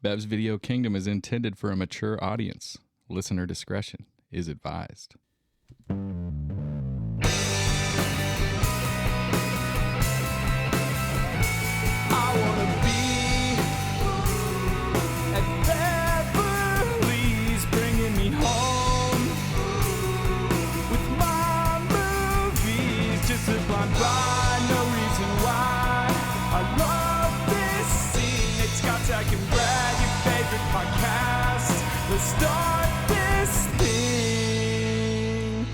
Bev's Video Kingdom is intended for a mature audience. Listener discretion is advised. I wanna be at Beverly's, bringing me home with my movies. Just a blind by, no reason why. I love this scene. It's Scott, Zach, and Brad, your favorite podcast. Let's start this thing.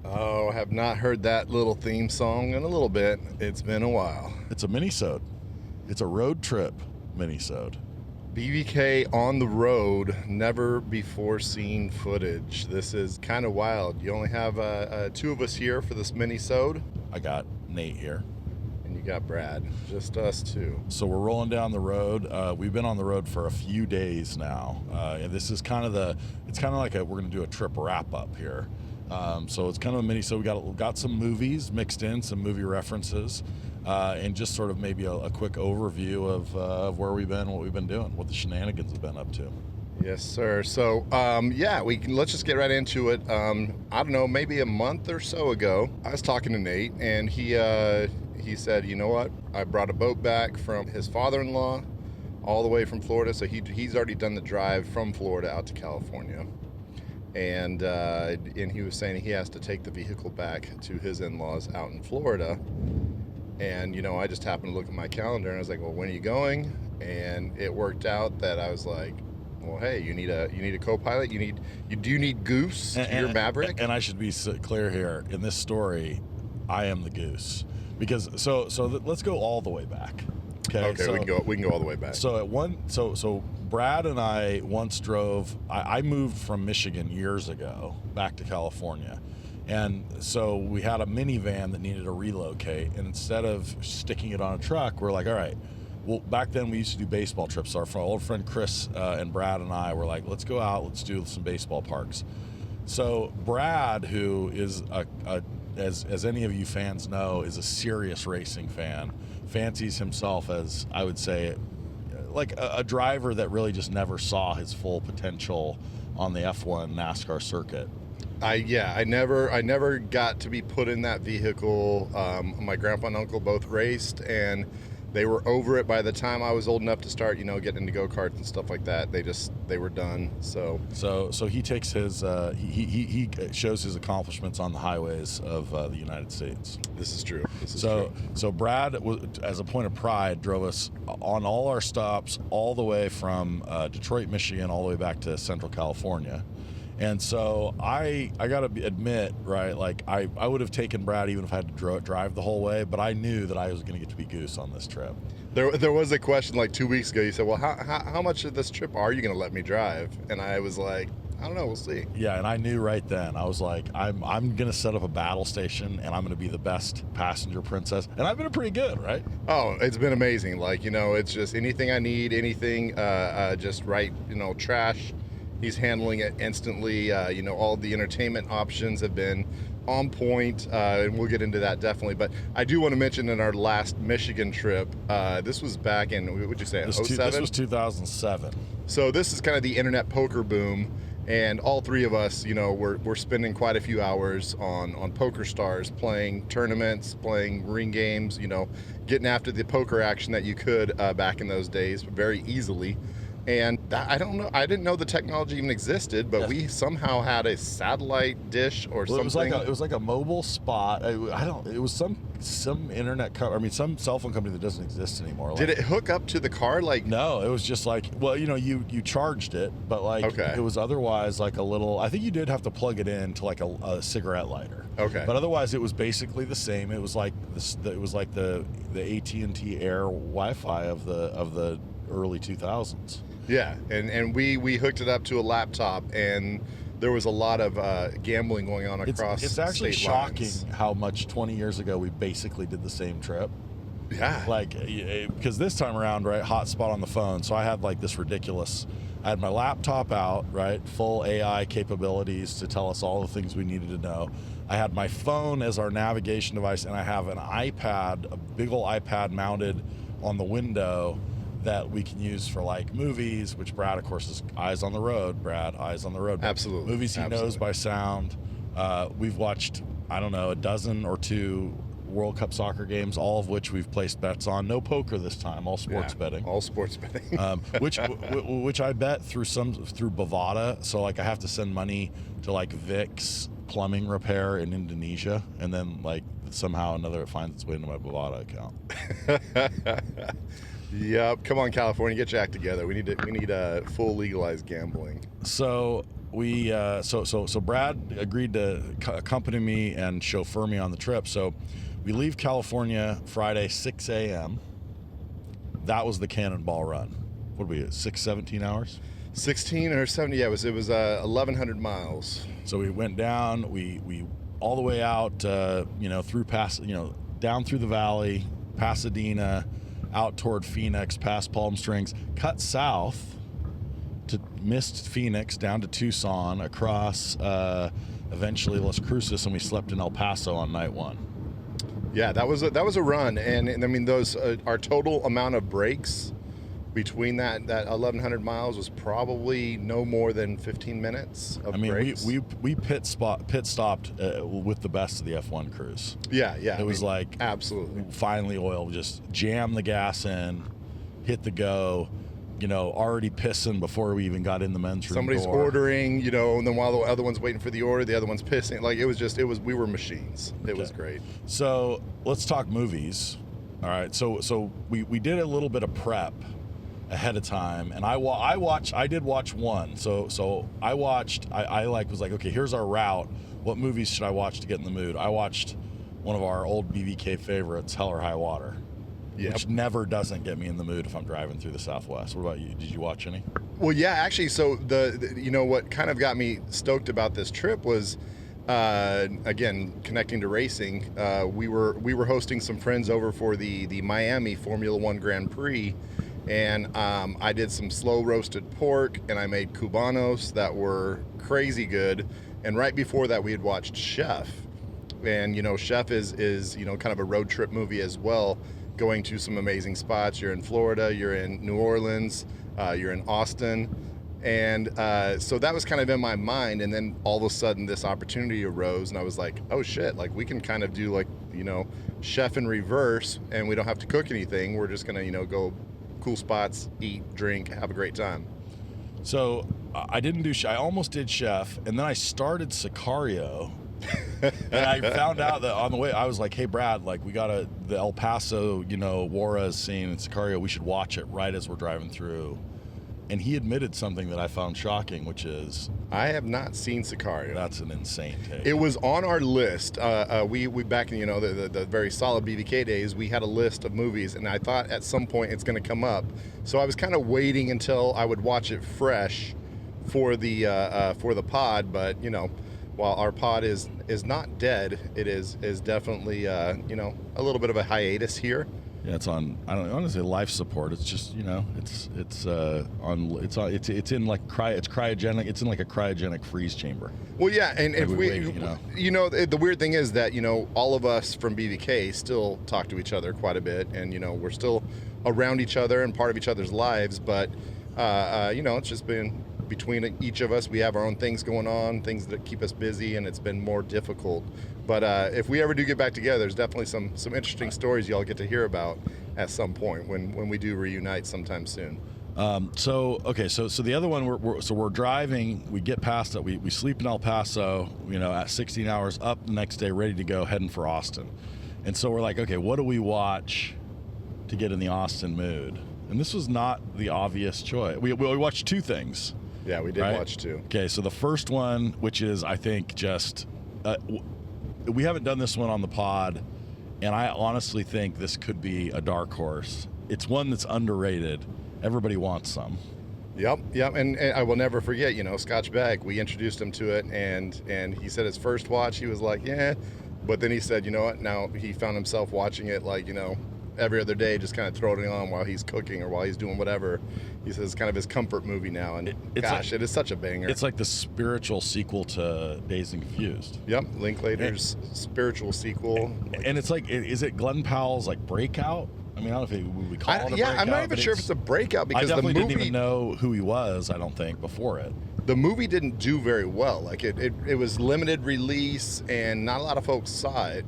Oh, I have not heard that little theme song in a little bit. It's been a while. It's a mini-sode. It's a road trip mini-sode. BVK on the road, never before seen footage. This is kind of wild. You only have two of us here for this mini-sode, I got Nate here. and you got Brad. Just us two. So we're rolling down the road. We've been on the road for a few days now. And this is kind of like we're going to do a trip wrap up here. So it's kind of a mini. So we got some movies mixed in, some movie references, and just sort of maybe a quick overview of where we've been, what we've been doing, what the shenanigans have been up to. Yes, sir. So, let's just get right into it. I don't know, maybe a month or so ago, I was talking to Nate, and he said, you know what? I brought a boat back from his father-in-law, all the way from Florida. So he's already done the drive from Florida out to California. And he was saying he has to take the vehicle back to his in-laws out in Florida. And, I just happened to look at my calendar and I was like, well, when are you going? And it worked out that I was like, well, hey, you need a co-pilot. Do you need Goose, your Maverick? And I should be clear here. In this story, I am the Goose. Because, let's go all the way back. Okay, so, we can go all the way back. So Brad and I once drove. I moved from Michigan years ago back to California, and so we had a minivan that needed to relocate. And instead of sticking it on a truck, we're like, all right. Well, back then we used to do baseball trips. Our old friend Chris and Brad and I were like, let's go out, let's do some baseball parks. So Brad, who is as any of you fans know, is a serious racing fan, fancies himself as, I would say, like a driver that really just never saw his full potential on the F1 NASCAR circuit. I never got to be put in that vehicle. My grandpa and uncle both raced, and they were over it by the time I was old enough to start, getting into go-karts and stuff like that. They were done. So he takes his he shows his accomplishments on the highways of the United States. This is true. So Brad, as a point of pride, drove us on all our stops all the way from Detroit, Michigan, all the way back to Central California. And so I got to admit, right, like I would have taken Brad even if I had to drive the whole way, but I knew that I was going to get to be Goose on this trip. There was a question like 2 weeks ago. You said, well, how much of this trip are you going to let me drive? And I was like, I don't know, we'll see. Yeah, and I knew right then. I was like, I'm going to set up a battle station, and I'm going to be the best passenger princess. And I've been pretty good, right? Oh, it's been amazing. Like, it's just anything I need, anything, just right, trash. He's handling it instantly. All the entertainment options have been on point, and we'll get into that definitely. But I do want to mention in our last Michigan trip, this was back in, what would you say, 07? This was 2007. So this is kind of the internet poker boom, and all three of us, we're spending quite a few hours on Poker Stars, playing tournaments, playing ring games, getting after the poker action that you could back in those days very easily. And I don't know. I didn't know the technology even existed, but we somehow had a satellite dish or something. It was like a mobile spot. It was some internet some cell phone company that doesn't exist anymore. Did it hook up to the car? No, it was just like, well, you charged it, but It was other like a little. I think you did have to plug it in to like a cigarette lighter. Okay. But otherwise, it was basically the same. It was like this. It was like the AT&T Air Wi-Fi of the early 2000s. Yeah, and we hooked it up to a laptop, and there was a lot of gambling going on across It's actually state shocking lines. how much 20 years ago we basically did the same trip. Yeah. Because this time around, right, hotspot on the phone. So I had this ridiculous, I had my laptop out, right, full AI capabilities to tell us all the things we needed to know. I had my phone as our navigation device, and I have an iPad, a big old iPad mounted on the window that we can use for like movies, which Brad, of course, is eyes on the road. Brad, eyes on the road. Absolutely. Movies he Absolutely. knows by sound. We've watched, I don't know, a dozen or two World Cup soccer games, all of which we've placed bets on. No poker this time, all sports betting. All sports betting. which I bet through Bovada. So like I have to send money to like Vic's plumbing repair in Indonesia, and then like somehow or another it finds its way into my Bovada account. Yep. Come on, California, get your act together. We need full legalized gambling. So we so Brad agreed to accompany me and chauffeur me on the trip. So we leave California Friday 6 a.m. That was the Cannonball Run. What did we 17 hours? 16 or 70. Yeah, it was 1,100 miles. So we went down. We all the way out. Through down through the valley, Pasadena, out toward Phoenix, past Palm Springs, cut south to missed Phoenix, down to Tucson, across eventually Las Cruces, and we slept in El Paso on night one. Yeah, that was a run, and I mean those our total amount of breaks between that 1,100 miles was probably no more than 15 minutes of breaks. we pit stopped with the best of the F1 crews. Yeah. It was like absolutely finally oil, just jam the gas in, hit the go. Already pissing before we even got in the men's room. Somebody's door. ordering, and then while the other one's waiting for the order, the other one's pissing. Like we were machines. It was great. So let's talk movies. All right. So we did a little bit of prep ahead of time, and I did watch one. So I watched. I was like, okay, here's our route. What movies should I watch to get in the mood? I watched one of our old BVK favorites, Hell or High Water. Yep. Which never doesn't get me in the mood if I'm driving through the Southwest. What about you? Did you watch any? Well, yeah, actually. So what kind of got me stoked about this trip was, again, connecting to racing. We were hosting some friends over for the Miami Formula One Grand Prix, and I did some slow roasted pork, and I made cubanos that were crazy good. And right before that, we had watched Chef, and Chef is kind of a road trip movie as well. Going to some amazing spots. You're in Florida, you're in New Orleans, you're in Austin. And so that was kind of in my mind. And then all of a sudden this opportunity arose and I was like, oh shit, like we can kind of do like, Chef in reverse and we don't have to cook anything. We're just going to, go cool spots, eat, drink, have a great time. So I didn't do, I almost did Chef. And then I started Sicario. And I found out that on the way, I was like, hey, Brad, like we got the El Paso, Juarez scene in Sicario. We should watch it right as we're driving through. And he admitted something that I found shocking, which is... I have not seen Sicario. That's an insane take. It was on our list. We back in, the very solid BVK days, we had a list of movies, and I thought at some point it's going to come up. So I was kind of waiting until I would watch it fresh for the pod, but, while our pod is not dead, it is definitely a little bit of a hiatus here. Yeah, it's on. I don't want to say life support. It's just it's in like it's cryogenic. It's in like a cryogenic freeze chamber. Well, yeah, and like if the weird thing is that all of us from BVK still talk to each other quite a bit, and we're still around each other and part of each other's lives, but it's just been. Between each of us, we have our own things going on, things that keep us busy, and it's been more difficult. But if we ever do get back together, there's definitely some interesting stories y'all get to hear about at some point when we do reunite sometime soon. So the other one, we're driving, we get past it, we sleep in El Paso, at 16 hours, up the next day, ready to go, heading for Austin. And so we're like, okay, what do we watch to get in the Austin mood? And this was not the obvious choice. We watched two things. Yeah, we did watch two. Okay, so the first one, which is, I think, just... we haven't done this one on the pod, and I honestly think this could be a dark horse. It's one that's underrated. Everybody wants some. Yep, and I will never forget, Scotch Beck, we introduced him to it, and he said his first watch, he was like, yeah, but then he said, you know what, now he found himself watching it like, every other day, just kind of throwing it on while he's cooking or while he's doing whatever. He says it's kind of his comfort movie now, and it is such a banger. It's like the spiritual sequel to Dazed and Confused. Yep, Linklater's spiritual sequel. And it's like, is it Glenn Powell's like breakout I mean, I don't know if we would call it a breakout. Yeah, I'm not even but sure if it's a breakout because I the definitely movie didn't even know who he was, I don't think, before it. the movie didn't do very well. Like it was limited release and not a lot of folks saw it.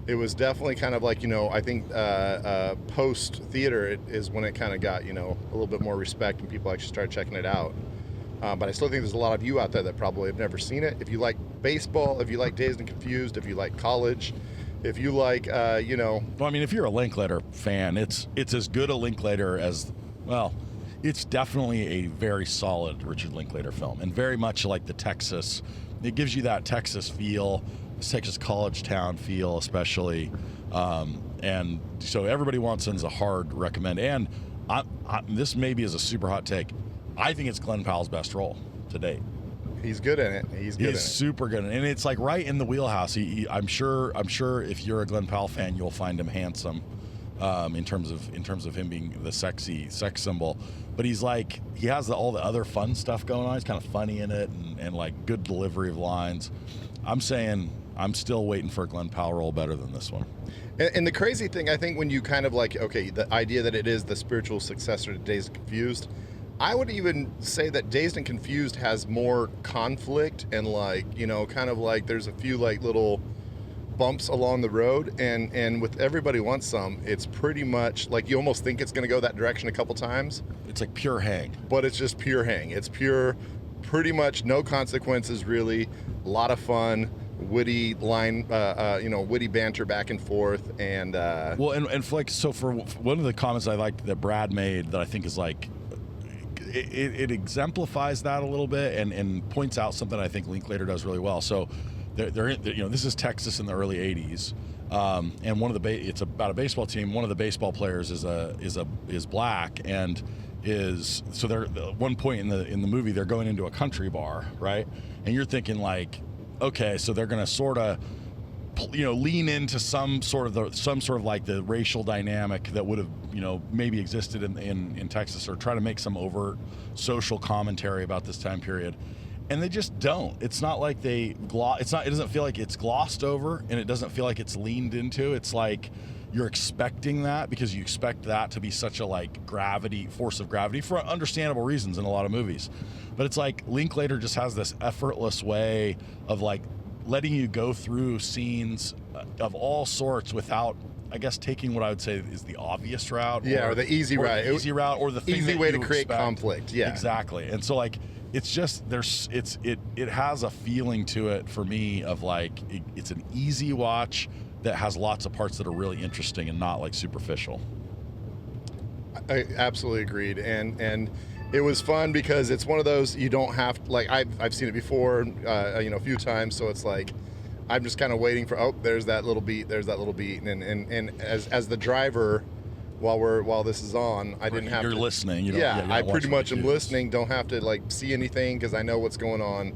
It was definitely kind of like, I think post theater is when it kind of got, a little bit more respect and people actually started checking it out. But I still think there's a lot of you out there that probably have never seen it. If you like baseball, if you like Dazed and Confused, if you like college, if you like, Well, I mean, if you're a Linklater fan, it's as good a Linklater as, well, it's definitely a very solid Richard Linklater film, and very much like the Texas. It gives you that Texas feel, Texas college town feel, especially. And so Everybody Wants In's a hard recommend. And this maybe is a super hot take. I think it's Glenn Powell's best role to date. he's good in it. He's super good in it. And it's like right in the wheelhouse. I'm sure if you're a Glenn Powell fan, you'll find him handsome. In terms of him being the sexy sex symbol, but he has all the other fun stuff going on. He's kind of funny in it and like good delivery of lines. I'm saying I'm still waiting for a Glenn Powell role better than this one. And the crazy thing, I think, when you kind of the idea that it is the spiritual successor to Dazed and Confused, I would even say that Dazed and Confused has more conflict and there's a few little bumps along the road, and with Everybody Wants Some, it's pretty much like you almost think it's going to go that direction a couple times. It's like pure hang. But it's just pure hang. It's pure, pretty much no consequences really. A lot of fun, witty witty banter back and forth, and for one of the comments I liked that Brad made that I think is it exemplifies that a little bit and points out something I think Linklater does really well. So. This is Texas in the early '80s, and it's about a baseball team. One of the baseball players is black, and they're at one point in the movie they're going into a country bar, right? And you're thinking okay, so they're going to sort of lean into some sort of the racial dynamic that would have maybe existed in Texas, or try to make some overt social commentary about this time period. And they just don't. It's not like it doesn't feel like it's glossed over, and it doesn't feel like it's leaned into. It's like you're expecting that because you expect that to be such a force of gravity for understandable reasons in a lot of movies. But it's like Linklater just has this effortless way of letting you go through scenes of all sorts without, I guess, taking what I would say is the obvious route. Yeah, or the easy route. The easy route, or the thing easy that way you to create expect. conflict. Yeah, exactly. And so it's just it has a feeling to it for me of it's an easy watch that has lots of parts that are really interesting and not superficial. I absolutely agreed, and it was fun because it's one of those you don't have I've seen it before a few times, so it's I'm just kind of waiting for there's that little beat, and as the driver, while this is on, I didn't have You're to, listening. I pretty much am listening. Don't have to see anything because I know what's going on.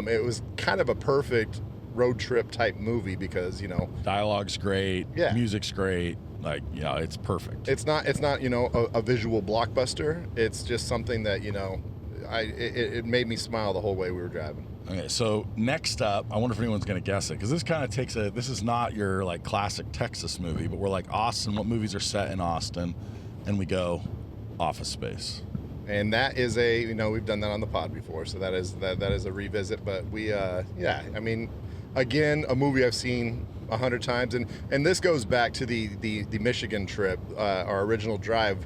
It was kind of a perfect road trip type movie because dialogue's great. Yeah, music's great. It's perfect. It's not a visual blockbuster. It's just something that it made me smile the whole way we were driving. Okay, so next up, I wonder if anyone's going to guess it, because this kind of this is not your classic Texas movie, but we're Austin, what movies are set in Austin? And we go Office Space. And that is we've done that on the pod before, so that is a revisit, but again, a movie I've seen 100 times, and this goes back to the Michigan trip, our original drive.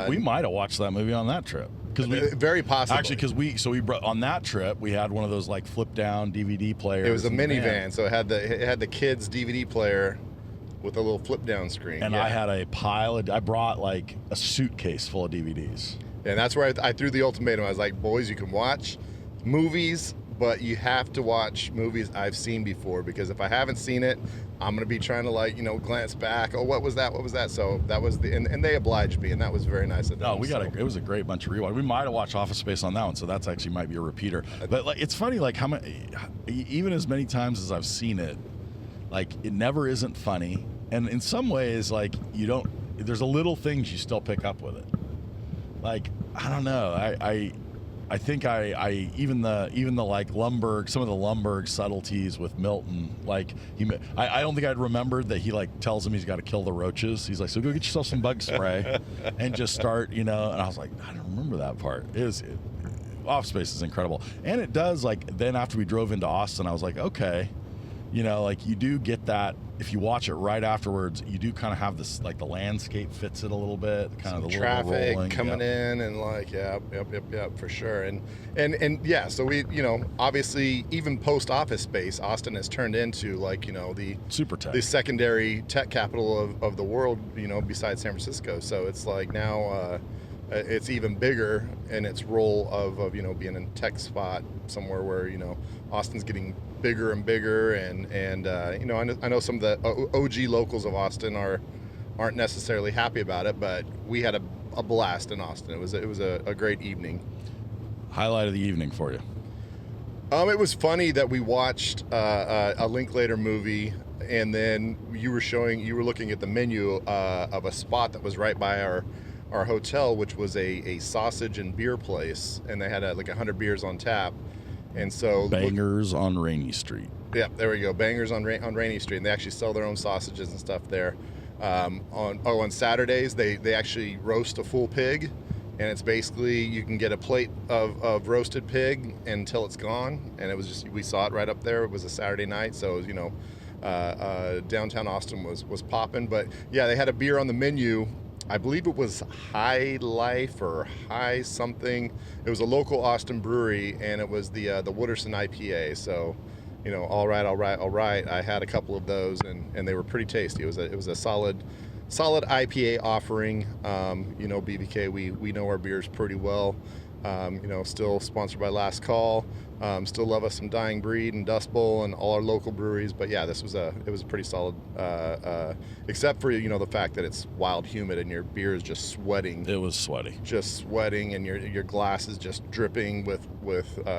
We might have watched that movie on that trip. Very possible. Actually, because we brought on that trip, we had one of those flip down DVD players. It was a minivan, so it had the kids' DVD player with a little flip down screen. And I had I brought a suitcase full of DVDs. And that's where I threw the ultimatum. I was like, boys, you can watch movies, but you have to watch movies I've seen before, because if I haven't seen it, I'm going to be trying to glance back. Oh, what was that? What was that? So that was and they obliged me, and that was very nice of them. No, it was a great bunch of rewatch. We might have watched Office Space on that one, so that's actually might be a repeater. But it's funny, how many, even as many times as I've seen it, it never isn't funny. And in some ways, there's a little things you still pick up with it. I don't know. I think I even the like Lumberg, some of the Lumberg subtleties with Milton, like I don't think I'd remembered that he like tells him he's got to kill the roaches. He's like, so go get yourself some bug spray and just start, and I was like, I don't remember that part. Office Space is incredible. And it does, like, then after we drove into Austin, I was like, okay, like you do get that. If you watch it right afterwards, you do kind of have this, like the landscape fits it a little bit, kind of the traffic rolling, coming in, and like, yep, for sure. And yeah, so we, obviously even post Office Space, Austin has turned into like, the super tech, the secondary tech capital of the world, besides San Francisco. So it's like now it's even bigger in its role of being a tech spot somewhere where, Austin's getting bigger and bigger, and I know some of the OG locals of Austin aren't necessarily happy about it, but we had a blast in Austin. It was a great evening. Highlight of the evening for you? It was funny that we watched a Linklater movie, and then you were looking at the menu of a spot that was right by our hotel, which was a sausage and beer place, and they had like 100 beers on tap. And so Bangers on Rainy Street. Yeah, there we go. Bangers on Rainy Street. And they actually sell their own sausages and stuff there. On Saturdays they actually roast a full pig, and it's basically you can get a plate of roasted pig until it's gone. And it was just, we saw it right up there. It was a Saturday night, so downtown Austin was popping. But yeah, they had a beer on the menu. I believe it was High Life or High something. It was a local Austin brewery, and it was the Wooderson IPA. So, all right. I had a couple of those, and they were pretty tasty. It was a solid IPA offering. BVK, we know our beers pretty well. Still sponsored by Last Call. Still love us some Dying Breed and Dust Bowl and all our local breweries. But yeah, it was a pretty solid, except for, the fact that it's wild humid and your beer is just sweating. It was sweaty. Just sweating, and your glass is just dripping with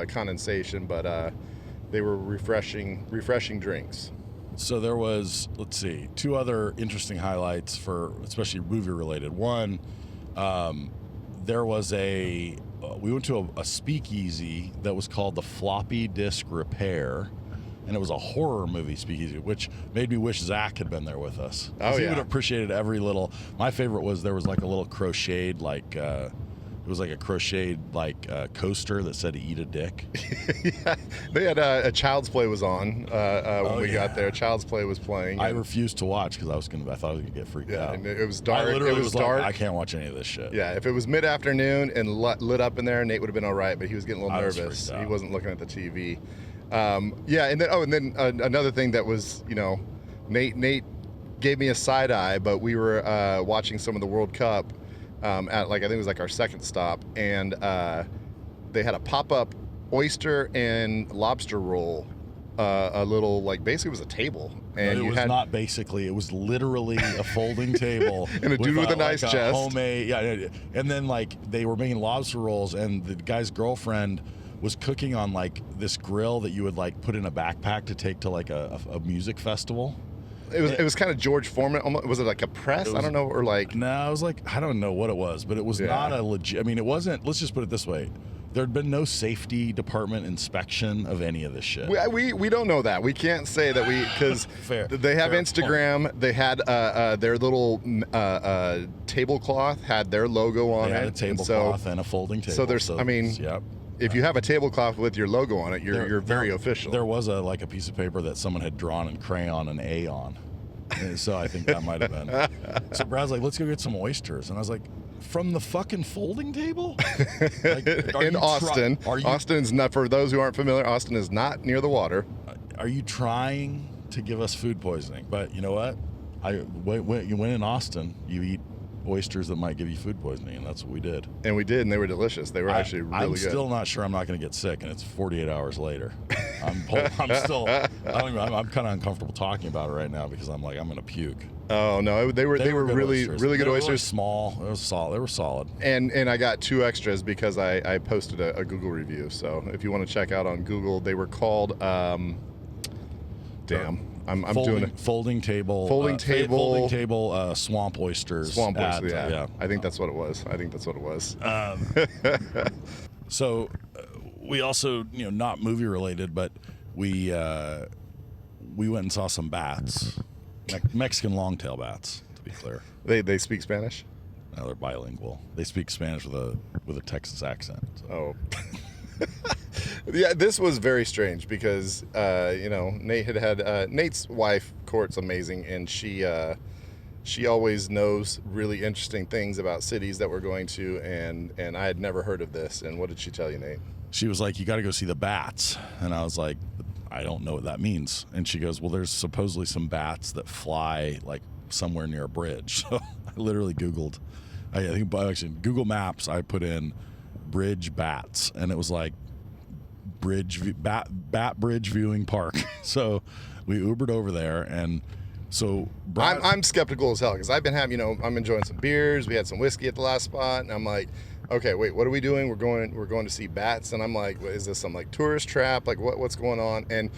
condensation. But they were refreshing drinks. So there was, let's see, two other interesting highlights for especially movie related. One, there was we went to a speakeasy that was called the Floppy Disk Repair, and it was a horror movie speakeasy, which made me wish Zach had been there with us. Oh, he yeah. would have appreciated every little. My favorite was there was like a little crocheted, like it was like a crocheted coaster that said "Eat a Dick." Yeah, they had a Child's Play was on when we got there. Child's Play was playing. I refused to watch because I thought I was gonna get freaked out. Yeah, and it was dark. I literally was dark. Like, I can't watch any of this shit. Yeah, if it was mid-afternoon and lit up in there, Nate would have been all right, but he was getting a little nervous. He wasn't looking at the TV. And then another thing that was, Nate gave me a side eye, but we were watching some of the World Cup at I think it was our second stop, and they had a pop-up oyster and lobster roll, a little basically it was a table, and it was literally a folding table and a dude with a nice chest, homemade, and then they were making lobster rolls, and the guy's girlfriend was cooking on this grill that you would put in a backpack to take to a music festival. It was kind of George Foreman. Was it like a press? I don't know, or No, it was I don't know what it was, but it was not a legit. I mean, it wasn't. Let's just put it this way: there had been no safety department inscription of any of this shit. We don't know that. We can't say that because they have Instagram. Point. They had their little tablecloth had their logo on it. They had a tablecloth and a folding table. So there's, yep. If you have a tablecloth with your logo on it, you're very official. There was a piece of paper that someone had drawn in crayon an A on. And so I think that might have been. So Brad's like, let's go get some oysters. And I was like, from the fucking folding table? In Austin. Austin's not, for those who aren't familiar, Austin is not near the water. Are you trying to give us food poisoning? But you know what? You went in Austin, you eat oysters that might give you food poisoning, and that's what we did. And we did, and they were delicious. They were actually really good. I'm still not sure I'm not going to get sick, and it's 48 hours later. I'm kind of uncomfortable talking about it right now because I'm going to puke. Oh no, they were really oysters. Really good oysters. Really small. It was solid. They were solid. And I got 2 extras because I posted a Google review. So if you want to check out on Google, they were called folding table swamp oysters. Swamp oysters, yeah. I think that's what it was. So we also, not movie related, but we went and saw some bats, Mexican longtail bats, to be clear. They speak Spanish? No, they're bilingual. They speak Spanish with a Texas accent. So. Oh. Yeah, this was very strange because Nate had Nate's wife Court's amazing, and she always knows really interesting things about cities that we're going to, and I had never heard of this. And what did she tell you, Nate? She was like, "You got to go see the bats," and I was like, "I don't know what that means." And she goes, "Well, there's supposedly some bats that fly like somewhere near a bridge." So I literally Googled. I think actually Google Maps. I put in bridge bats, and it was like bat bridge viewing park. So we Ubered over there, and so I'm skeptical as hell because I've been having, I'm enjoying some beers. We had some whiskey at the last spot, and I'm like, okay, wait, what are we doing? We're going to see bats, and I'm like, is this some like tourist trap? Like what's going on? And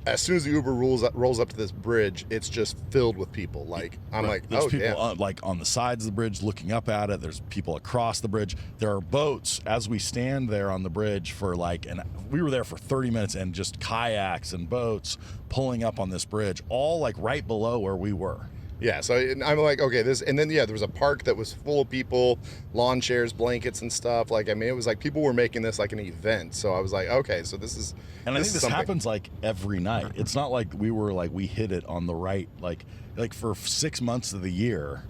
as soon as the Uber rolls up to this bridge, it's just filled with people. Like I'm like, there's oh, people like on the sides of the bridge looking up at it. There's people across the bridge. There are boats as we stand there on the bridge for we were there for 30 minutes, and just kayaks and boats pulling up on this bridge, all like right below where we were. Yeah, so I'm like, okay, and then there was a park that was full of people, lawn chairs, blankets, and stuff. Like, I mean, it was like people were making this like an event. So I was like, okay, so this is. And I think this happens like every night. It's not like we hit it on the right, like for 6 months of the year.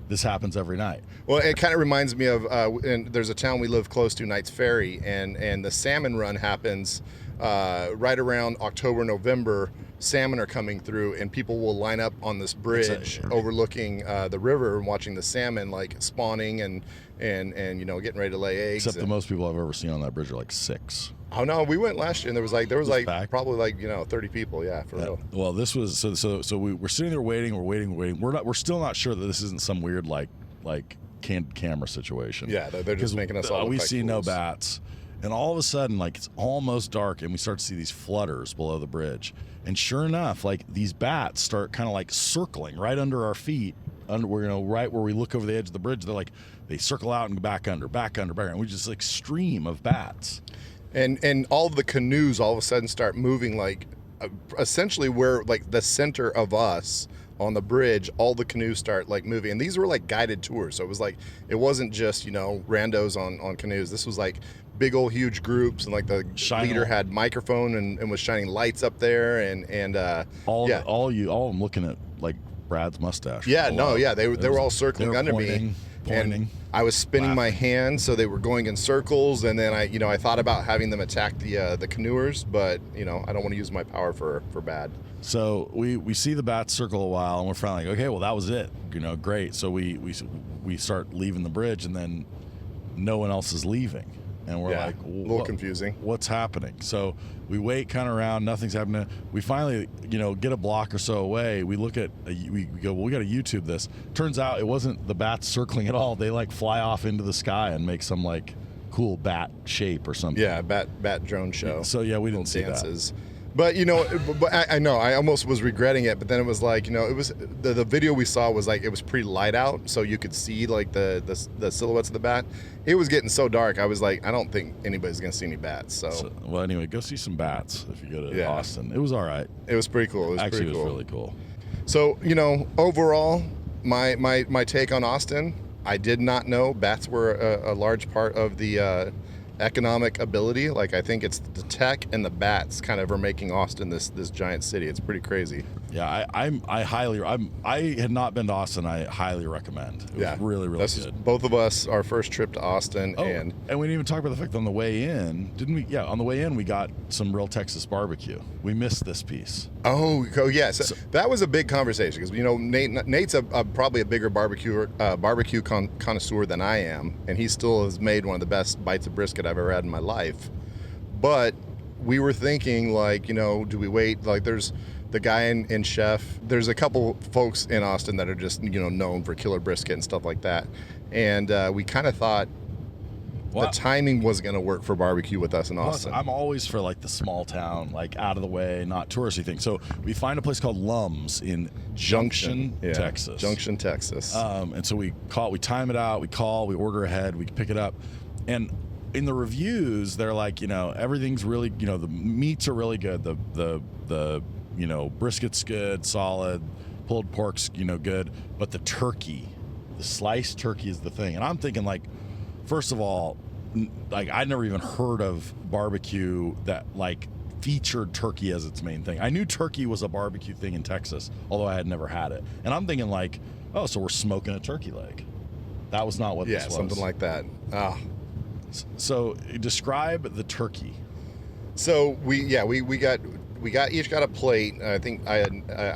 This happens every night. Well, it kind of reminds me of, and there's a town we live close to, Knights Ferry, and the salmon run happens right around October, November. Salmon are coming through, and people will line up on this bridge overlooking the river and watching the salmon like spawning and getting ready to lay eggs. Except the most people I've ever seen on that bridge are like 6. Oh no, we went last year, and there was probably 30 people. Yeah, for real. Well, this was so we're sitting there waiting. We're still not sure that this isn't some weird like canned camera situation. Yeah, they're just making us all look we like see fools. No bats. And all of a sudden, like, it's almost dark, and we start to see these flutters below the bridge. And sure enough, like, these bats start kind of like circling right under our feet, right where we look over the edge of the bridge. They circle out and go back under, and we just like stream of bats. And all of the canoes all of a sudden start moving, like essentially where like the center of us on the bridge, all the canoes start like moving. And these were like guided tours, so it was like it wasn't just randos on canoes. This was like big old huge groups, and like the leader had microphone and was shining lights up there, and all of them looking at like Brad's mustache. Yeah, they were all circling under me. Pointing. And I was spinning my hands, so they were going in circles. And then I thought about having them attack the canoers, but I don't want to use my power for bad. So we see the bats circle a while, and we're finally like, okay, well that was it. Great. So we start leaving the bridge, and then no one else is leaving, and we're like, a little confusing. What's happening? So we wait kind of around, nothing's happening. We finally, get a block or so away. We look at, we go, well, we got to YouTube this. Turns out it wasn't the bats circling at all. They like fly off into the sky and make some like cool bat shape or something. Yeah, bat drone show. So yeah, we didn't see dances. that. But I know I almost was regretting it. But then it was like it was the video we saw was like it was pretty light out, so you could see like the silhouettes of the bat. It was getting so dark. I was like, I don't think anybody's gonna see any bats. So well, anyway, go see some bats if you go to Austin. It was all right. It was pretty cool. It was really cool. So overall, my take on Austin, I did not know bats were a large part of the economic ability. Like, I think it's the tech and the bats kind of are making Austin this giant city. It's pretty crazy. Yeah, I had not been to Austin. I highly recommend. It was really good. Both of us, our first trip to Austin, and we didn't even talk about the fact that on the way in, didn't we? Yeah, on the way in we got some real Texas barbecue. We missed this piece. Oh yeah, so that was a big conversation because Nate's probably a bigger barbecue connoisseur than I am, and he still has made one of the best bites of brisket I've ever had in my life. But we were thinking, like, do we wait? Like, there's the guy in Chef. There's a couple folks in Austin that are just known for killer brisket and stuff like that, and we kind of thought the timing wasn't going to work for barbecue with us in Austin. I'm always for like the small town, like out of the way, not touristy thing. So we find a place called Lum's in Junction, Texas. Junction, Texas. And so we time it out. We call. We order ahead. We pick it up, and in the reviews, they're like, you know, everything's really, you know, the meats are really good. The you know, brisket's good, solid, pulled pork's, you know, good, but the turkey, the sliced turkey is the thing. And I'm thinking, like, first of all, like, I'd never even heard of barbecue that like featured turkey as its main thing. I knew turkey was a barbecue thing in Texas, although I had never had it. And I'm thinking, like, oh, so we're smoking a turkey leg. That was not what this was. Yeah, something like that. So describe the turkey. So we each got a plate. I think I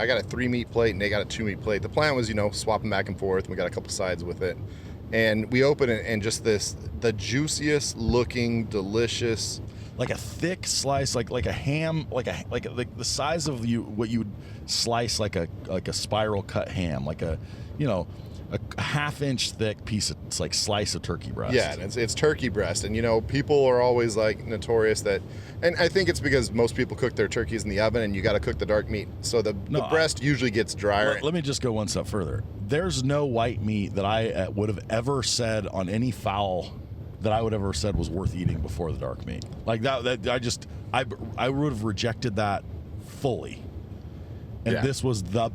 got a 3-meat plate and they got a 2-meat plate. The plan was, you know, swapping back and forth. We got a couple sides with it, and we open it and just the juiciest looking, delicious, like a thick slice, like a ham, like the size of what you would slice like a spiral cut ham, like a, you know, a half-inch thick piece of, it's like slice of turkey breast. Yeah, and it's turkey breast, and you know, people are always like notorious that, and I think it's because most people cook their turkeys in the oven, and you got to cook the dark meat, so the breast usually gets drier. Let me just go one step further. There's no white meat that I would have ever said on any fowl that I would have ever said was worth eating before the dark meat. Like that I would have rejected that fully. And Yeah. this was the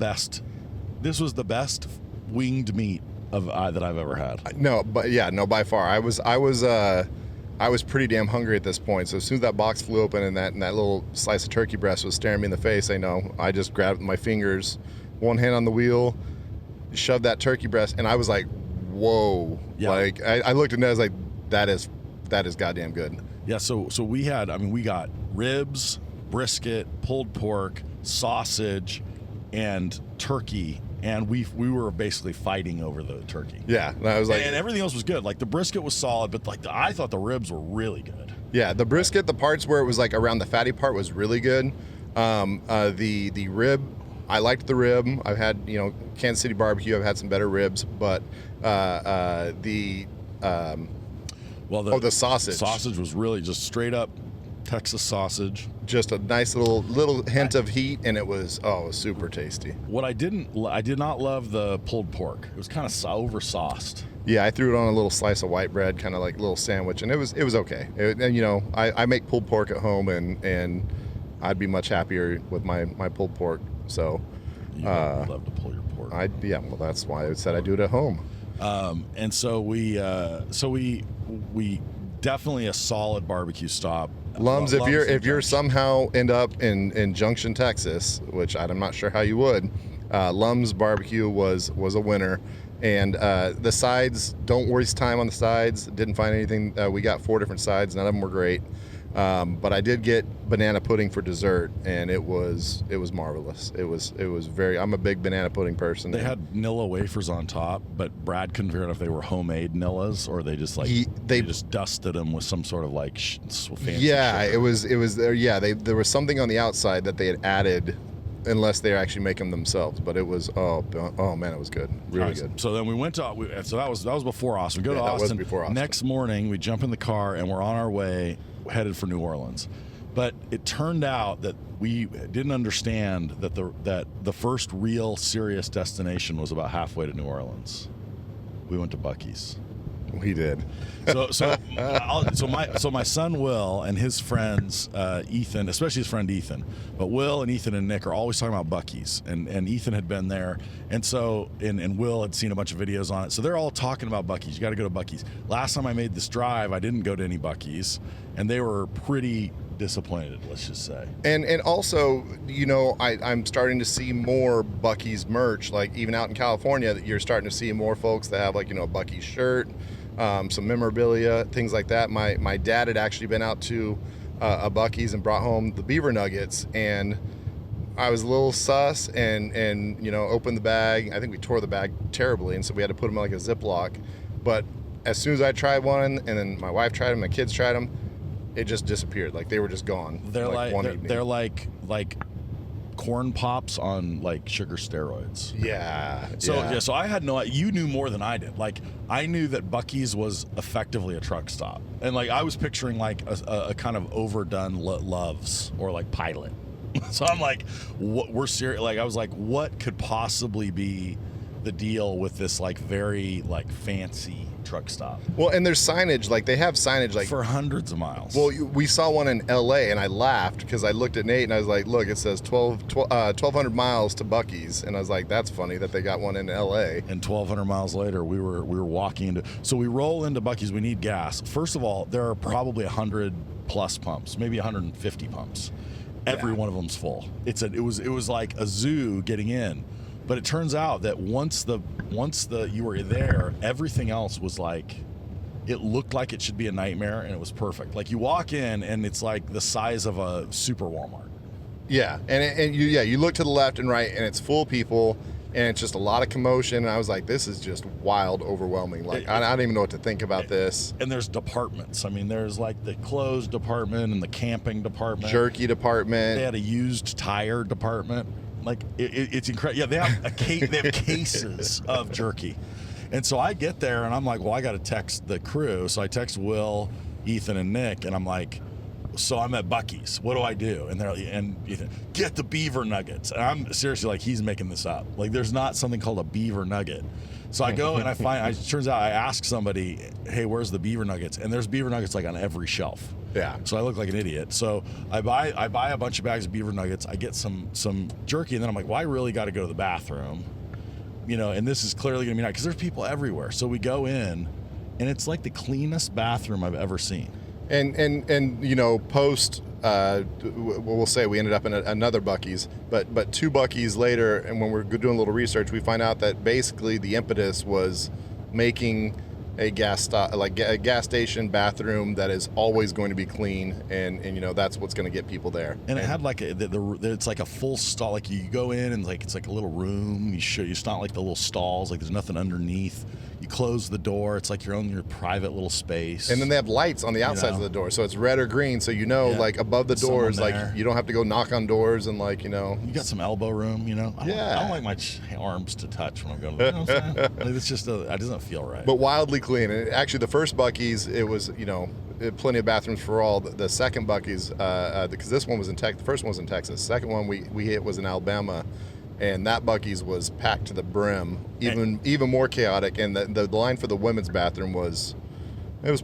best winged meat that I've ever had. No, by far. I was pretty damn hungry at this point. So as soon as that box flew open and that little slice of turkey breast was staring me in the face, I just grabbed my fingers, one hand on the wheel, shoved that turkey breast, and I was like, whoa. Yeah. Like I looked at it and I was like, that is goddamn good. Yeah, so we got ribs, brisket, pulled pork, sausage, and turkey, and we were basically fighting over the turkey. Yeah, and I was like, and everything else was good. Like the brisket was solid, but like I thought the ribs were really good. yeah, the brisket, the parts where it was like around the fatty part was really good. The rib, I liked the rib. I've had, you know, Kansas City barbecue. I've had some better ribs, but the sausage. Sausage was really just straight up Texas sausage. Just a nice little hint of heat, and it was super tasty. What I did not love the pulled pork. It was kind of over sauced. Yeah, I threw it on a little slice of white bread, kind of like a little sandwich, and it was okay. And you know, I make pulled pork at home, and I'd be much happier with my pulled pork. So You love to pull your pork. Well, that's why I said I do it at home. And so we definitely a solid barbecue stop. Lums, if you're somehow end up in Junction, Texas, which I'm not sure how you would, Lums Barbecue was a winner. And the sides, don't waste time on the sides. Didn't find anything. We got 4 different sides. None of them were great. But I did get banana pudding for dessert, and it was marvelous. It was very. I'm a big banana pudding person. They had Nilla wafers on top, but Brad couldn't figure out if they were homemade Nillas or they just they just dusted them with some sort of like fancy. Yeah, sugar. it was there. Yeah, there was something on the outside that they had added, unless they actually make them themselves. But it was oh man, it was good, really good. So then we went to so that was before Austin. We go to that Austin. was before Austin. Next morning, we jump in the car and we're on our way, headed for New Orleans. But it turned out that we didn't understand that the first real serious destination was about halfway to New Orleans. We went to Buc-ee's. We did. So my son Will and his friends Ethan, especially his friend Ethan, but Will and Ethan and Nick are always talking about Buc-ee's, and Ethan had been there, and so and Will had seen a bunch of videos on it, so they're all talking about Buc-ee's. You got to go to Buc-ee's. Last time I made this drive, I didn't go to any Buc-ee's, and they were pretty disappointed, let's just say. And also, you know, I'm starting to see more Buc-ee's merch, like even out in California, that you're starting to see more folks that have, like, you know, a Buc-ee's shirt, some memorabilia, things like that. My dad had actually been out to a Buc-ee's and brought home the beaver nuggets, and I was a little sus and you know, opened the bag. I think we tore the bag terribly, and so we had to put them in like a Ziploc. But as soon as I tried one, and then my wife tried them, my kids tried them, it just disappeared. Like they were just gone. They're like corn pops on like sugar steroids. Yeah. So I had you knew more than I did. Like I knew that Buc-ee's was effectively a truck stop, and like I was picturing like a kind of overdone Love's or like Pilot. So I'm like, what? We're serious. Like I was like, what could possibly be the deal with this like very like fancy truck stop Well, and there's signage, like they have signage like for hundreds of miles. Well, we saw one in LA and I laughed because I looked at Nate and I was like, look, it says 1,200 miles to Buc-ee's. And I was like, that's funny that they got one in LA. And 1,200 miles later, we were walking into. So we roll into Buc-ee's. We need gas. First of all, there are probably 100 plus pumps, maybe 150 pumps. Every one of them's full. It was like a zoo getting in. But it turns out that once you were there, everything else was like, it looked like it should be a nightmare, and it was perfect. Like you walk in and it's like the size of a super Walmart. Yeah, and you look to the left and right, and it's full of people, and it's just a lot of commotion. And I was like, this is just wild, overwhelming. Like I don't even know what to think about this. And there's departments. I mean, there's like the clothes department and the camping department, Jerky department. They had a used tire department. Like it's incredible. Yeah, they have cases of jerky. And so I get there and I'm like, well, I got to text the crew. So I text Will, Ethan, and Nick, and I'm like, so I'm at Buc-ee's. What do I do? And they're and Ethan, get the beaver nuggets. And I'm seriously like, he's making this up. Like, there's not something called a beaver nugget. So I go and I find. It turns out I ask somebody, hey, where's the beaver nuggets? And there's beaver nuggets like on every shelf. Yeah. So I look like an idiot. So I buy a bunch of bags of beaver nuggets. I get some jerky, and then I'm like, well, I really got to go to the bathroom. And this is clearly going to be nice because there's people everywhere. So we go in, and it's like the cleanest bathroom I've ever seen. And post, we'll say we ended up in another Buc-ee's, but 2 Buc-ee's later, and when we're doing a little research, we find out that basically the impetus was making a gas station bathroom that is always going to be clean, and that's what's going to get people there. And it had like it's like a full stall. Like you go in and it's like a little room. It's not like the little stalls. Like there's nothing underneath. You close the door. It's like you're on your private little space. And then they have lights on the outsides of the door, so it's red or green. So like above the doors, like you don't have to go knock on doors and like You got some elbow room. I don't like my arms to touch when I'm going. You know what I'm saying? Like, it's just it doesn't feel right. But wildly clean. And actually, the first Buc-ee's, it was plenty of bathrooms for all. The second Buc-ee's, because this one was in Texas. The first one was in Texas. The second one we hit was in Alabama. And that Buc-ee's was packed to the brim, even more chaotic. And the line for the women's bathroom was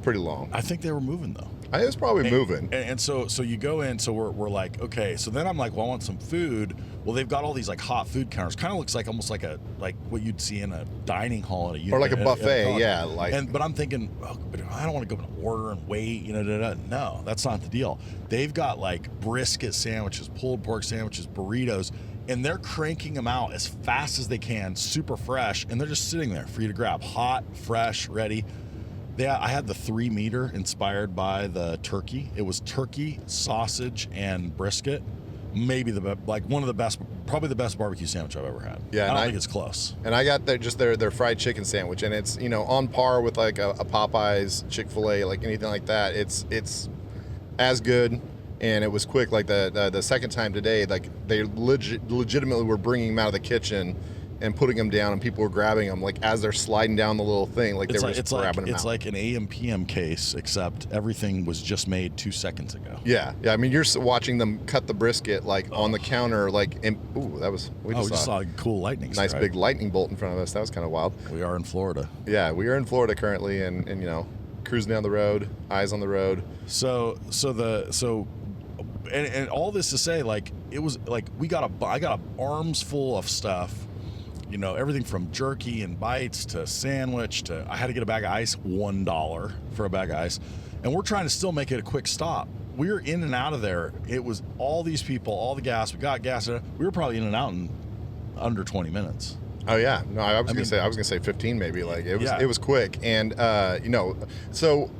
pretty long. I think they were moving though. It was probably moving. And so you go in. So we're like, okay. So then I'm like, well, I want some food. Well, they've got all these like hot food counters. Kind of looks like almost like what you'd see in a dining hall at a or like a buffet. Yeah, But I'm thinking, but I don't want to go and order and wait. No, that's not the deal. They've got like brisket sandwiches, pulled pork sandwiches, burritos. And they're cranking them out as fast as they can, super fresh, and they're just sitting there for you to grab, hot, fresh, ready. I had the 3-meter inspired by the turkey. It was turkey, sausage, and brisket. Maybe one of the best, probably the best barbecue sandwich I've ever had. Yeah, I don't think it's close. And I got their fried chicken sandwich, and it's on par with like a Popeyes, Chick-fil-A, like anything like that. It's as good. And it was quick. Like the second time today, like they legitimately were bringing them out of the kitchen and putting them down, and people were grabbing them like as they're sliding down the little thing, like they were just grabbing them out. It's like an AM/PM case, except everything was just made 2 seconds ago. Yeah. I mean, you're watching them cut the brisket like on the counter, like we just saw a cool lightning strike. Nice big lightning bolt in front of us. That was kind of wild. We are in Florida. Yeah, we are in Florida currently, and cruising down the road, eyes on the road. And all this to say, like, it was like I got arms full of stuff, everything from jerky and bites to sandwich to I had to get a bag of ice, $1 for a bag of ice, and we're trying to still make it a quick stop. We were in and out of there. It was all these people, all the gas. We got gas. We were probably in and out in under 20 minutes. Oh yeah, no, I was gonna say 15 maybe. Like it was quick, and so.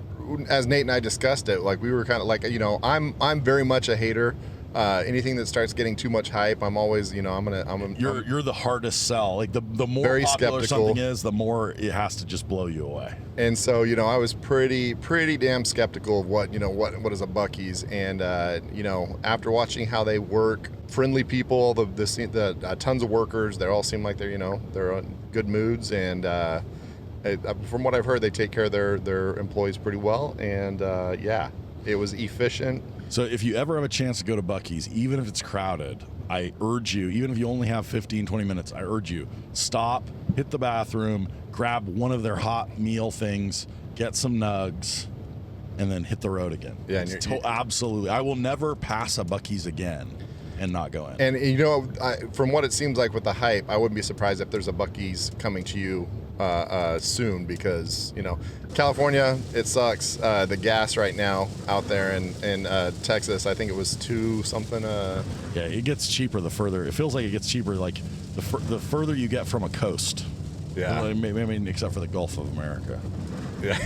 As Nate and I discussed it, like we were kind of like, I'm very much a hater. Anything that starts getting too much hype, I'm always, you're the hardest sell. Like the more very popular skeptical. Something is, the more it has to just blow you away. And so, I was pretty damn skeptical of what is a Buc-ee's, and after watching how they work, friendly people, the tons of workers, they all seem like they're in good moods, and from what I've heard, they take care of their employees pretty well, and it was efficient. So if you ever have a chance to go to Buc-ee's, even if it's crowded, I urge you, even if you only have 15, 20 minutes, I urge you, stop, hit the bathroom, grab one of their hot meal things, get some nugs, and then hit the road again. Yeah, and absolutely. I will never pass a Buc-ee's again and not go in. And you know, from what it seems like with the hype, I wouldn't be surprised if there's a Buc-ee's coming to you soon, because you know, California, it sucks. The gas right now out there in Texas, I think it was $2 something. Yeah, it gets cheaper the further. It feels like it gets cheaper like the further you get from a coast. Yeah. Well, maybe except for the Gulf of America. Yeah.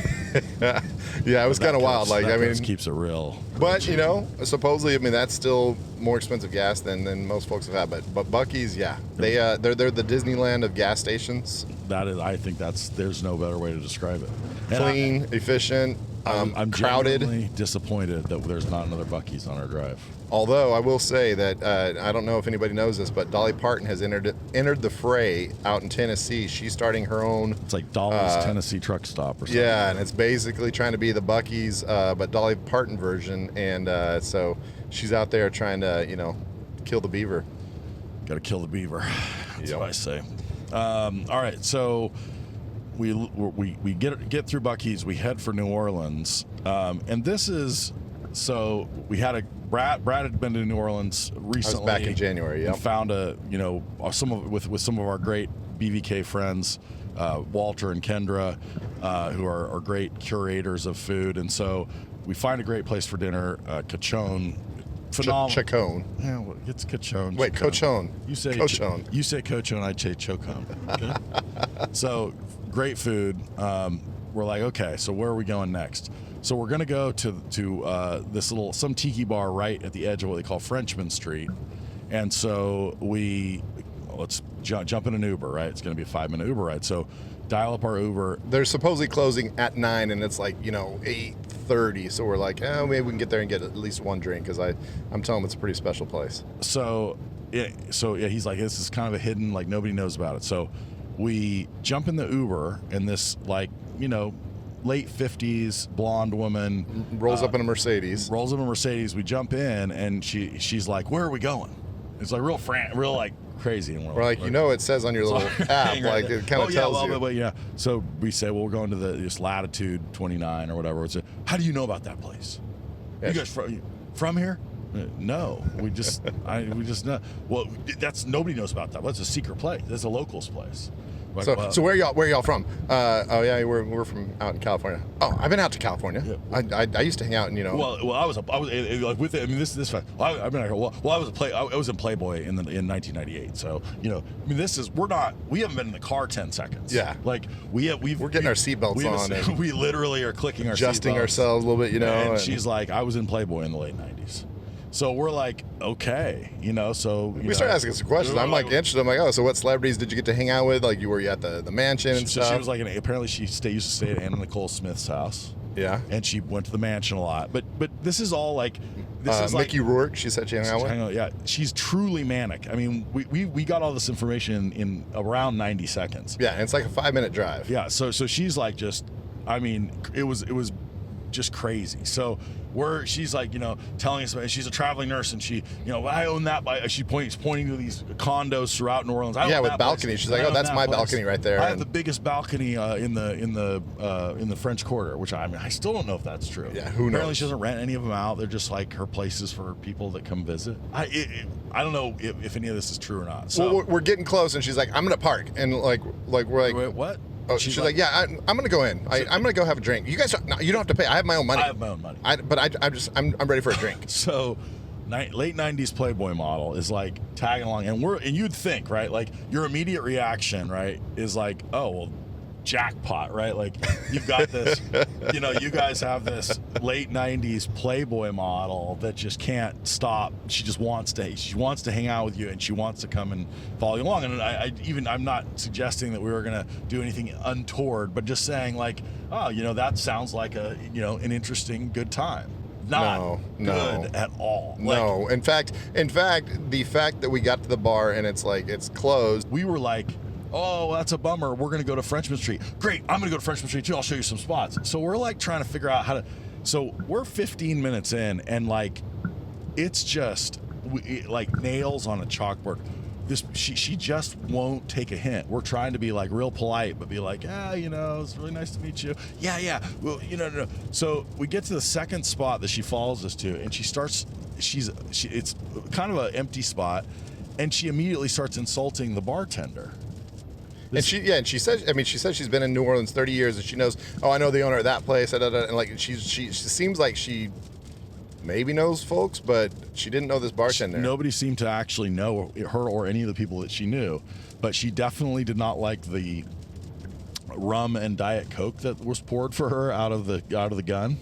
Yeah, it was kind of wild. Like, I mean, keeps it real. But you know, supposedly, I mean, that's still more expensive gas than most folks have had. But Buc-ee's, yeah, they're the Disneyland of gas stations. That is, I think there's no better way to describe it. Clean, efficient, I'm crowded. genuinely disappointed that there's not another Buc-ee's on our drive. Although I will say that I don't know if anybody knows this, but Dolly Parton has entered the fray out in Tennessee. She's starting her own. It's like Dolly's Tennessee truck stop or something. Yeah, and it's basically trying to be the Buc-ee's, but Dolly Parton version, and so she's out there trying to, you know, kill the beaver. Got to kill the beaver. That's Yep. what I say. All right, so we get through Buc-ee's. We head for New Orleans, and this is so we had a Brad had been to New Orleans recently. I was back in January. Yeah, found with some of our great BVK friends, Walter and Kendra, who are great curators of food, and so we find a great place for dinner, Cachone. Phenomenal. Chacon. Yeah, well, it's Cachone. Wait, Cochon. You say Cochon. You say Cochon, I say Chocone. Okay? So great food. We're like, okay, so where are we going next? So we're gonna go to this some tiki bar right at the edge of what they call Frenchman Street, and so let's jump in an Uber. Right, it's gonna be a 5-minute Uber ride. So dial up our Uber. They're supposedly closing at 9, and it's like, you know, 8:30. So we're like, maybe we can get there and get at least one drink, because I'm telling him it's a pretty special place. So yeah, he's like, this is kind of a hidden, like nobody knows about it. So we jump in the Uber, and this, like, you know, late 50s blonde woman rolls up in a Mercedes. Rolls up in a Mercedes. We jump in, and she's like, "Where are we going?" It's like real like crazy, and we're like, you know, it says on your little app, like it kind of tells you. But yeah. So we say, well, we're going to this Latitude 29 or whatever. It's how do you know about that place? Yeah, you guys from here? No, we just know. Well, nobody knows about that. That's a secret place. That's a locals place. Like, so where y'all from? Oh yeah, we're from out in California. Oh, I've been out to California. Yeah. I used to hang out in, you know. Well, I was like with it. I mean, this fact. I was in Playboy in 1998. So, you know, I mean, we haven't been in the car 10 seconds. Yeah. Like we're getting our seatbelts on. And we literally are clicking our adjusting seatbelts. ourselves a little bit, you know. And she's like, I was in Playboy in the late 90s. So we're like, okay, you know, so... We started asking some questions. I'm like interested. I'm like, oh, so what celebrities did you get to hang out with? Like, were you at the mansion and stuff? So she was like, apparently she used to stay at Anna Nicole Smith's house. Yeah. And she went to the mansion a lot. But this is all like... Mickey Rourke, she said she hung out with? Yeah, she's truly manic. I mean, we got all this information in around 90 seconds. Yeah, and it's like a 5-minute drive. Yeah, so she's like just... I mean, it was just crazy. So she's like, you know, telling us about, she's a traveling nurse, and she, you know, I own that by, she pointing to these condos throughout New Orleans. With balconies. She's like, oh, that's my balcony right there. I have the biggest balcony in the French Quarter, which I still don't know if that's true. Yeah, who knows? Apparently she doesn't rent any of them out. They're just like her places for people that come visit. I don't know if any of this is true or not. So well, we're getting close, and she's like, I'm gonna park, and like we're like, wait, what? Oh, she's like, yeah, I'm gonna go in. I'm gonna go have a drink. You guys, you don't have to pay. I have my own money. I have my own money. I'm ready for a drink. So, late 90s Playboy model is like tagging along, and you'd think, right, like your immediate reaction, right, is like, oh, well, jackpot, right? Like you've got this, you know, you guys have this late 90s Playboy model that just can't stop. She wants to hang out with you, and she wants to come and follow you along. And I'm not suggesting that we were gonna do anything untoward, but just saying like, oh, you know, that sounds like an interesting, good time. Not good at all. No, in fact, the fact that we got to the bar and it's like it's closed, we were like, oh, that's a bummer. We're going to go to Frenchman Street. Great, I'm going to go to Frenchman Street too. I'll show you some spots. So we're like trying to figure out how to. So we're 15 minutes in, and like it's just like nails on a chalkboard. she just won't take a hint. We're trying to be like real polite, but be like, it's really nice to meet you. Yeah. Well, no. So we get to the second spot that she follows us to, and it's kind of an empty spot, and she immediately starts insulting the bartender. And she said she's been in New Orleans 30 years, and she knows. Oh, I know the owner of that place. And like she seems like she maybe knows folks, but she didn't know this bartender. Nobody seemed to actually know her or any of the people that she knew, but she definitely did not like the rum and Diet Coke that was poured for her out of the gun,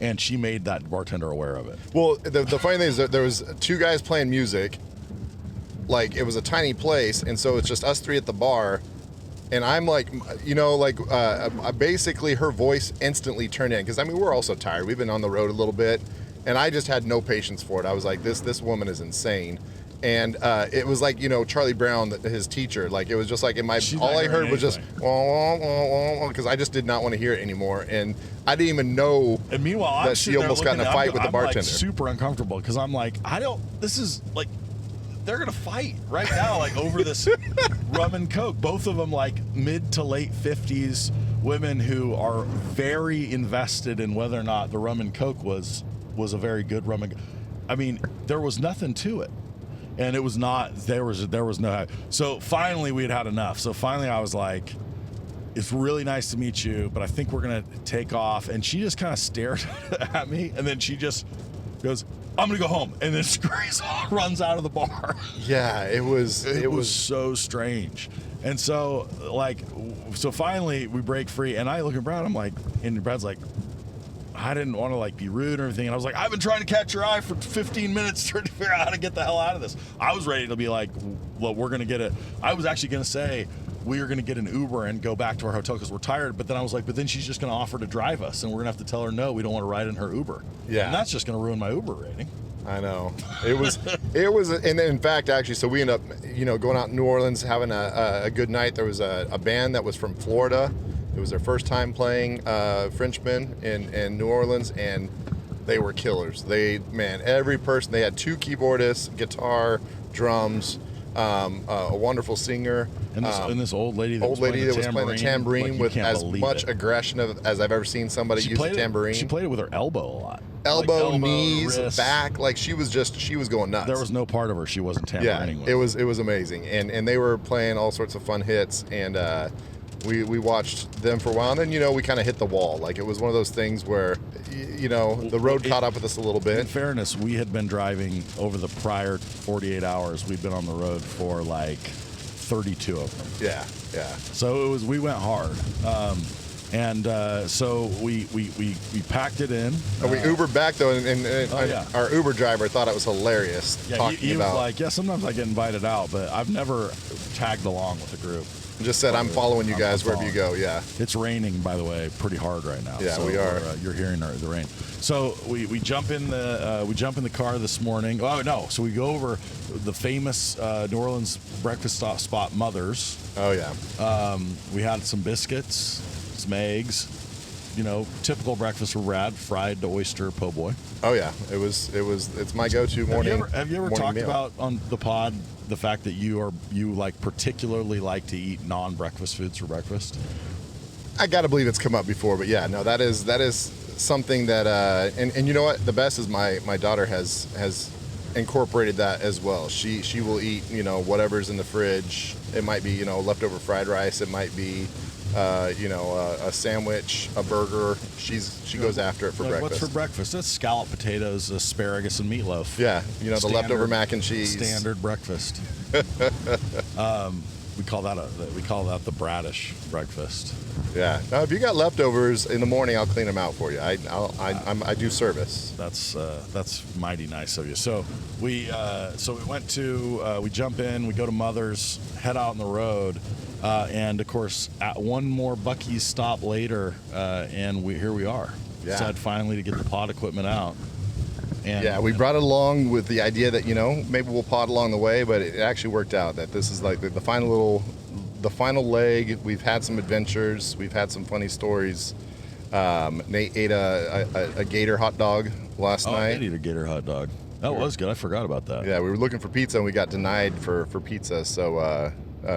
and she made that bartender aware of it. Well, the funny thing is that there was two guys playing music. Like, it was a tiny place, and so it's just us three at the bar. And I'm like, basically her voice instantly turned in, because we're also tired. We've been on the road a little bit. And I just had no patience for it. I was like, this woman is insane. And it was like, Charlie Brown, his teacher. Like, it was just like, all I heard was just, because I just did not want to hear it anymore. And I didn't even know and meanwhile, that she almost got in a fight with the bartender. I'm like super uncomfortable, because I'm like, this is like, they're going to fight right now, like over this rum and Coke. Both of them like mid to late 50s women who are very invested in whether or not the rum and Coke was a very good rum and there was nothing to it, and it was not, there was no. So finally we had enough. So finally I was like, it's really nice to meet you, but I think we're gonna take off. And she just kind of stared at me, and then she just goes, I'm gonna go home, and then runs out of the bar. Yeah, it was so strange. And so finally we break free, and I look at Brad, I'm like, and Brad's like, I didn't want to be rude or anything. And I was like, I've been trying to catch your eye for 15 minutes to figure out how to get the hell out of this. I was ready to be like, well, we're going to get it. I was actually going to say we are going to get an Uber and go back to our hotel because we're tired. But then I was like, but then she's just going to offer to drive us, and we're going to have to tell her, no, we don't want to ride in her Uber. Yeah. And that's just going to ruin my Uber rating. I know. It was, and in fact, actually, so we ended up, going out in New Orleans, having a good night. There was a band that was from Florida. It was their first time playing Frenchmen in New Orleans, and they were killers. Every person, they had two keyboardists, guitar, drums, a wonderful singer. And this old lady that was playing the tambourine with as much aggression as I've ever seen somebody use a tambourine. She played it with her elbow a lot. Elbow, knees, wrist. Back, she was going nuts. There was no part of her she wasn't tamperining with. It was amazing, and they were playing all sorts of fun hits, and we watched them for a while, and then we kind of hit the wall. It was one of those things where the road caught up with us a little bit. In fairness, we had been driving over the prior 48 hours. We'd been on the road for 32 of them. Yeah. So we went hard. So we packed it in. And we Ubered back though, and our Uber driver thought it was hilarious. Yeah, he was like, sometimes I get invited out, but I've never tagged along with the group. Just said, I'm following you guys wherever you go. Yeah. It's raining, by the way, pretty hard right now. Yeah, so we are. You're hearing the rain. So we jump in the car this morning. Oh no! So we go over the famous New Orleans breakfast spot, Mother's. Oh yeah. We had some biscuits, some eggs. Typical breakfast for Brad: fried oyster po' boy. Oh yeah, it's my go-to morning. Have you ever talked meal. about on the pod the fact that you particularly like to eat non-breakfast foods for breakfast? I gotta believe it's come up before, but yeah, no, that is something that and you know what? The best is my daughter has incorporated that as well. She will eat whatever's in the fridge. It might be leftover fried rice. It might be a sandwich, a burger. She goes after it for breakfast. What's for breakfast? That's scalloped potatoes, asparagus, and meatloaf. Yeah, the leftover mac and cheese. Standard breakfast. We call that the Bradish breakfast. Yeah. Now, if you got leftovers in the morning, I'll clean them out for you. I do service. That's mighty nice of you. So we jump in, we go to Mother's, head out on the road. And of course, at one more Buc-ee's stop later, and here we are. Yeah. Decided finally to get the pod equipment out. And, we brought it along with the idea that maybe we'll pod along the way, but it actually worked out that this is the final leg. We've had some adventures. We've had some funny stories. Nate ate a gator hot dog last night. I did eat a gator hot dog. That was good. I forgot about that. Yeah, we were looking for pizza and we got denied for pizza, so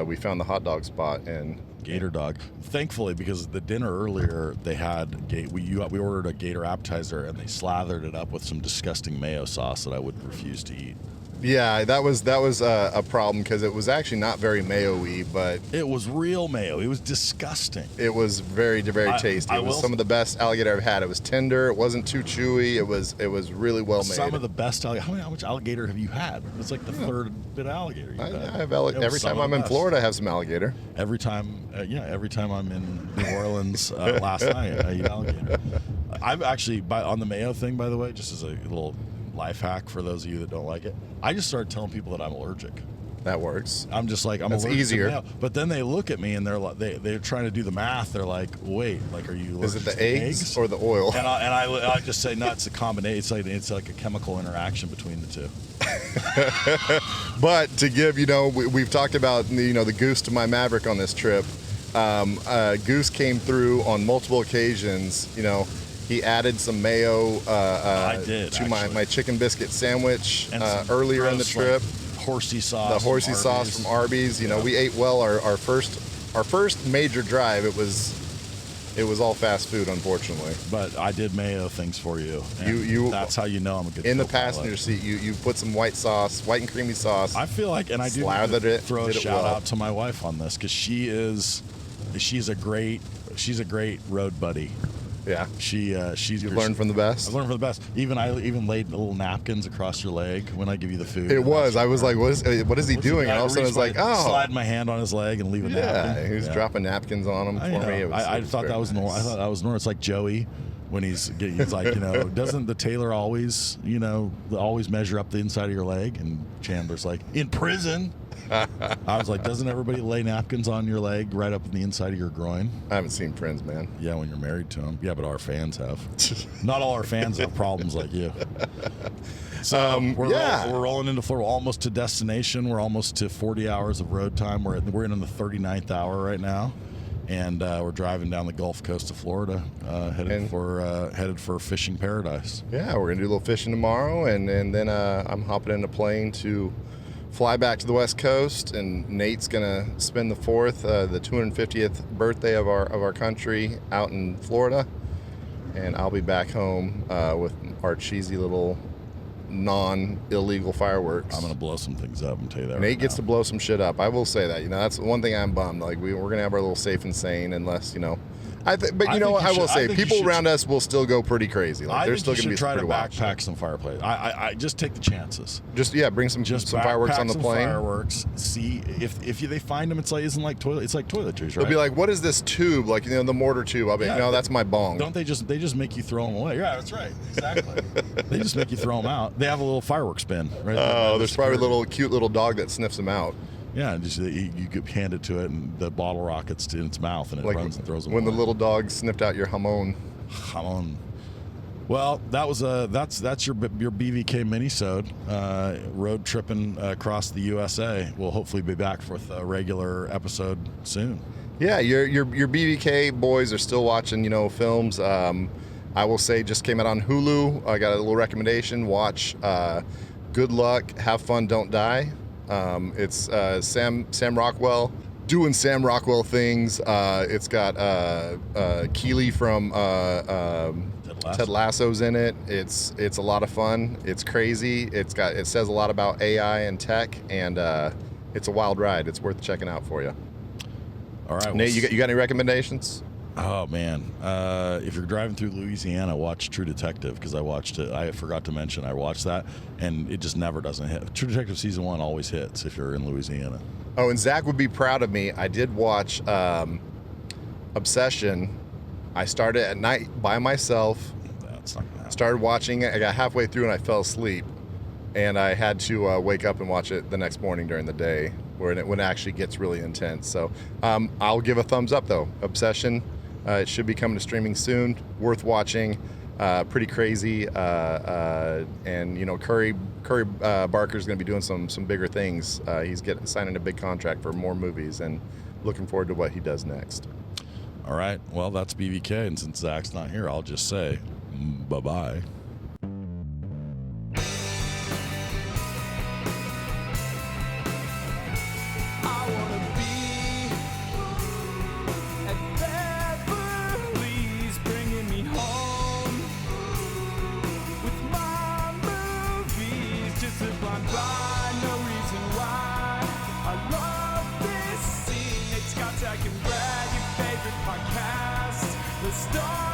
we found the hot dog spot and Gator dog. Thankfully, because the dinner earlier they had we ordered a gator appetizer and they slathered it up with some disgusting mayo sauce that I would refuse to eat. yeah, that was a problem because it was actually not very mayo-y, but It was real mayo. It was disgusting. it was very, very tasty. It was some of the best alligator I've had. It was tender. It wasn't too chewy. It was really well made. Some of the best alligator. How much alligator have you had? It's like the third bit of alligator you've had. I have every time I'm in Florida, I have some alligator. Every time, every time I'm in New Orleans last night, I eat alligator. I've actually, on the mayo thing, by the way, just as a little life hack for those of you that don't like it, I just started telling people that I'm allergic. That works. I'm just like, I'm That's allergic easier. to mayo. But then they look at me and they're like, they're trying to do the math. They're like, wait, like, are you allergic Is it the to eggs or the oil? And I just say, no, it's a combination. It's like a chemical interaction between the two. But to give, we've talked about, the Goose to my Maverick on this trip. Goose came through on multiple occasions. He added some mayo to my chicken biscuit sandwich earlier in the trip. Horsey sauce. The horsey sauce from Arby's. We ate well. Our first major drive. It was all fast food, unfortunately. But I did mayo things for you. You that's how you know I'm a good in the co-pilot. passenger seat. You put some white and creamy sauce. I feel like, and I do slathered it, throw a did it shout well. out to my wife on this because she's a great road buddy. Yeah. She's You learned from the best. I've learned from the best. I even laid little napkins across your leg when I give you the food. It was. I was like, what is he doing? And all of a sudden, I was like, oh. Slide my hand on his leg and leave a napkin. Yeah, he was dropping napkins on him for me. I thought that was normal. I thought that was normal. It's like Joey when he's like, doesn't the tailor always measure up the inside of your leg? And Chandler's like, in prison. I was like, doesn't everybody lay napkins on your leg right up in the inside of your groin? I haven't seen Friends, man. Yeah, when you're married to them. Yeah, but our fans have. Not all our fans have problems like you. So we're rolling into Florida. We're almost to destination. We're almost to 40 hours of road time. We're in the 39th hour right now, and we're driving down the Gulf Coast of Florida, headed for fishing paradise. Yeah, we're gonna do a little fishing tomorrow, and then I'm hopping in a plane to fly back to the West Coast, and Nate's gonna spend the 4th, the 250th birthday of our country out in Florida, and I'll be back home with our cheesy little non-illegal fireworks. I'm gonna blow some things up and tell you that. Nate gets to blow some shit up. I will say that. That's one thing I'm bummed. Like we're gonna have our little safe and sane, unless But I will say people around us will still go pretty crazy. Like they're still gonna be try to pretty wild. backpack some fireplace. I just take the chances. Just bring some fireworks on the plane. Fireworks. See if they find them. It's like toiletries, right? They'll be like, what is this tube? Like the mortar tube. I'll be no, that's my bong. Don't they just make you throw them away? Yeah, that's right. Exactly. They just make you throw them out. They have a little fireworks bin, right? Oh, there's probably a cute little dog that sniffs them out. Yeah, just you hand it to it, and the bottle rockets in its mouth, and it runs and throws them away. When the little dog sniffed out your jamon. Jamon. Well, that's your BVK minisode, road tripping across the USA. We'll hopefully be back with a regular episode soon. Yeah, your BVK boys are still watching films. I will say, just came out on Hulu. I got a little recommendation. Watch Good Luck, Have Fun, Don't Die. It's Sam Rockwell doing Sam Rockwell things. It's got Keeley from Ted Lasso's in it. It's a lot of fun. It's crazy. It says a lot about AI and tech, and it's a wild ride. It's worth checking out for you. All right, Nate, you got any recommendations? Oh man, if you're driving through Louisiana, watch True Detective, because I watched it. I forgot to mention I watched that, and it just never doesn't hit. True Detective season 1 always hits if you're in Louisiana. Oh, and Zach would be proud of me. I did watch Obsession. I started at night by myself. That's not gonna happen. Started watching it. I got halfway through and I fell asleep, and I had to wake up and watch it the next morning during the day, when it actually gets really intense. So I'll give a thumbs up though. Obsession. It should be coming to streaming soon. Worth watching. Pretty crazy. And Curry Barker's going to be doing some bigger things. He's signing a big contract for more movies, and looking forward to what he does next. All right. Well, that's BVK, and since Zach's not here, I'll just say bye-bye. stars.